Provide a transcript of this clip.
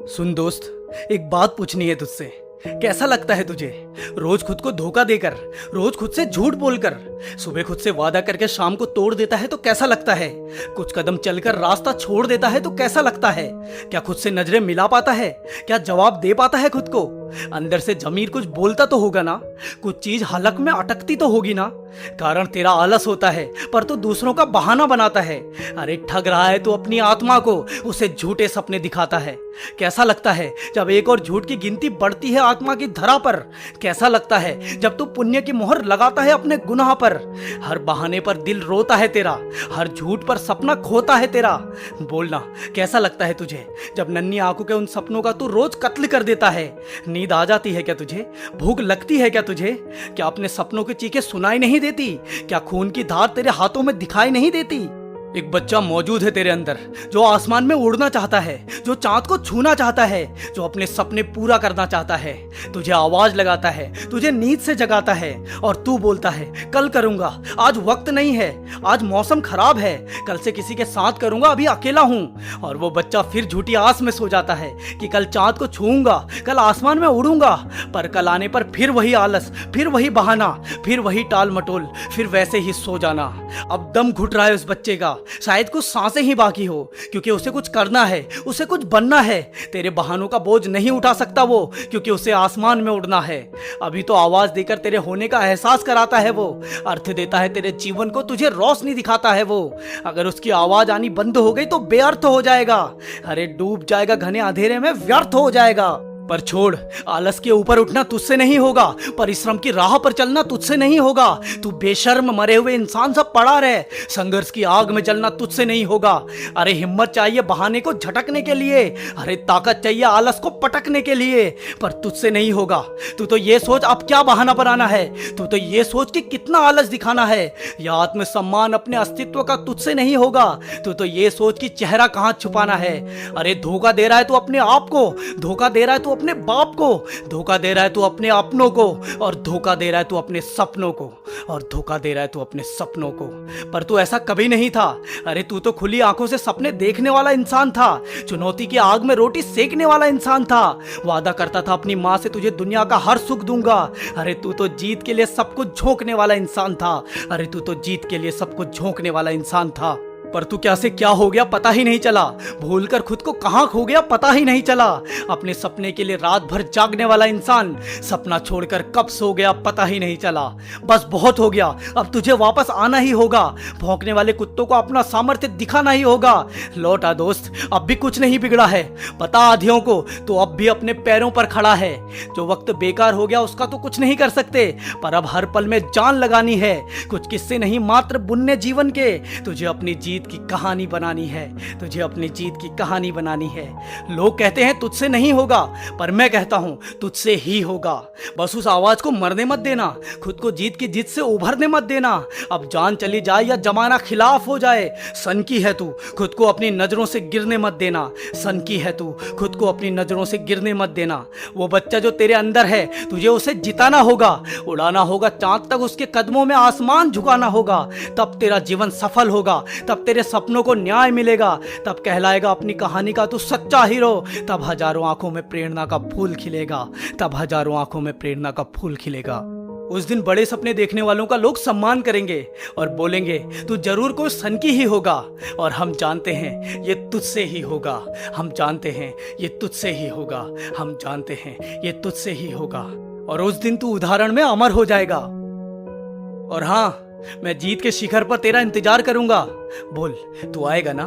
सुन दोस्त, एक बात पूछनी है तुझसे। कैसा लगता है तुझे रोज खुद को धोखा देकर, रोज खुद से झूठ बोलकर, सुबह खुद से वादा करके शाम को तोड़ देता है तो कैसा लगता है? कुछ कदम चलकर रास्ता छोड़ देता है तो कैसा लगता है? क्या खुद से नजरें मिला पाता है? क्या जवाब दे पाता है खुद को? अंदर से जमीर कुछ बोलता तो होगा ना? कुछ चीज हलक में अटकती तो होगी ना? कारण तेरा आलस होता है, पर तू दूसरों का बहाना बनाता है। अरे ठग रहा है तू अपनी आत्मा को, उसे झूठे सपने दिखाता है। कैसा लगता है जब एक और झूठ की गिनती बढ़ती है आत्मा की धरा पर? कैसा लगता है जब तू पुण्य की मोहर लगाता है अपने गुनाह पर? हर बहाने पर दिल रोता है तेरा, हर झूठ पर सपना खोता है तेरा। बोलना, कैसा लगता है तुझे जब नन्ही आंखों के उन सपनों का तू रोज कत्ल कर देता है? नींद आ जाती है क्या तुझे? भूख लगती है क्या तुझे? क्या अपने सपनों की चीखें सुनाई नहीं देती? क्या खून की धार तेरे हाथों में दिखाई नहीं देती? एक बच्चा मौजूद है तेरे अंदर जो आसमान में उड़ना चाहता है, जो चांद को छूना चाहता है, जो अपने सपने पूरा करना चाहता है। तुझे आवाज लगाता है, तुझे नींद से जगाता है और तू बोलता है कल करूंगा, आज वक्त नहीं है, आज मौसम खराब है, कल से किसी के साथ करूंगा, अभी अकेला हूं। और वो बच्चा फिर झूठी आस में सो जाता है कि कल चांद को छूऊंगा, कल आसमान में उड़ूंगा। पर कल आने पर फिर वही आलस, फिर वही बहाना, फिर वही टाल मटोल, फिर वैसे ही सो जाना। अब दम घुट रहा है उस बच्चे का, शायद कुछ सांसें ही बाकी हो, क्योंकि उसे कुछ करना है, उसे कुछ बनना है। तेरे बहानों का बोझ नहीं उठा सकता वो, क्योंकि उसे आसमान में उड़ना है। अभी तो आवाज देकर तेरे होने का एहसास कराता है वो, अर्थ देता है तेरे जीवन को, तुझे रोशनी दिखाता है वो। अगर उसकी आवाज आनी बंद हो गई तो बेअर्थ हो जाएगा। अरे डूब जाएगा घने अंधेरे में, व्यर्थ हो जाएगा। पर छोड़, आलस के ऊपर उठना तुझसे नहीं होगा, परिश्रम की राह पर चलना तुझसे नहीं होगा। तू बेशर्म मरे हुए इंसान सा पड़ा रहे, संघर्ष की आग में जलना तुझसे नहीं होगा। अरे हिम्मत चाहिए बहाने को झटकने के लिए, अरे ताकत चाहिए आलस को पटकने के लिए, पर तुझसे नहीं होगा। तू तो ये सोच अब क्या बहाना बनाना है, तू तो ये सोच कि कितना आलस दिखाना है। यह आत्मसम्मान अपने अस्तित्व का तुझसे नहीं होगा। तू तो ये सोच कि चेहरा कहां छुपाना है। अरे धोखा दे रहा है तू अपने आप को, धोखा दे रहा है तू अपने बाप को, धोखा दे रहा है तू अपने अपनों को, और धोखा दे रहा है तू अपने सपनों को, और धोखा दे रहा है तू अपने सपनों को। पर तू ऐसा कभी नहीं था। अरे तू तो खुली आंखों से सपने देखने वाला इंसान था, चुनौती की आग में रोटी सेकने वाला इंसान था। वादा करता था अपनी मां से तुझे दुनिया का हर सुख दूंगा। अरे तू तो जीत के लिए सब कुछ झोंकने वाला इंसान था। अरे तू तो जीत के लिए सब कुछ झोंकने वाला इंसान था। पर तू क्या से क्या हो गया पता ही नहीं चला, भूलकर खुद को कहां खो गया पता ही नहीं चला। अपने सपने के लिए रात भर जागने वाला इंसान सपना छोड़कर कब सो गया पता ही नहीं चला। बस बहुत हो गया, अब तुझे वापस आना ही होगा। भौंकने वाले कुत्तों को अपना सामर्थ्य दिखाना ही होगा। लौट आ दोस्त, अब भी कुछ नहीं बिगड़ा है। बता आधियों को तो अब भी अपने पैरों पर खड़ा है। जो वक्त बेकार हो गया उसका तो कुछ नहीं कर सकते, पर अब हर पल में जान लगानी है। कुछ किस्से नहीं मात्र बुनने जीवन के, तुझे अपनी जीत की कहानी बनानी है, तुझे अपनी जीत की कहानी बनानी है। लोग कहते हैं तुझसे नहीं होगा, पर मैं कहता हूं तुझसे ही होगा। बस उस आवाज को मरने मत देना, खुद को जीत की जिद से उभरने मत देना। अब जान चली जाए या जमाना खिलाफ हो जाए, सन की है तू, खुद को अपनी नजरों से गिरने मत देना। सन की है तू, खुद को अपनी नजरों से गिरने मत देना। वो बच्चा जो तेरे अंदर है, तुझे उसे जिताना होगा, उड़ाना होगा चांद तक, उसके कदमों में आसमान झुकाना होगा। तब तेरा जीवन सफल होगा, तब तेरे सपनों को न्याय मिलेगा, तब कहलाएगा अपनी कहानी का तू सच्चा हीरो। तब हजारों आंखों में प्रेरणा का फूल खिलेगा, तब हजारों आंखों में प्रेरणा का फूल खिलेगा। उस दिन बड़े सपने देखने वालों का लोग सम्मान करेंगे और बोलेंगे तू जरूर कोई सन की ही होगा। और हम जानते हैं ये तुझसे ही होगा, हम जानते हैं ये तुझसे ही होगा, हम जानते हैं ये तुझसे ही होगा। और उस दिन तू उदाहरण में अमर हो जाएगा। और हाँ, मैं जीत के शिखर पर तेरा इंतजार करूंगा। बोल, तू आएगा ना?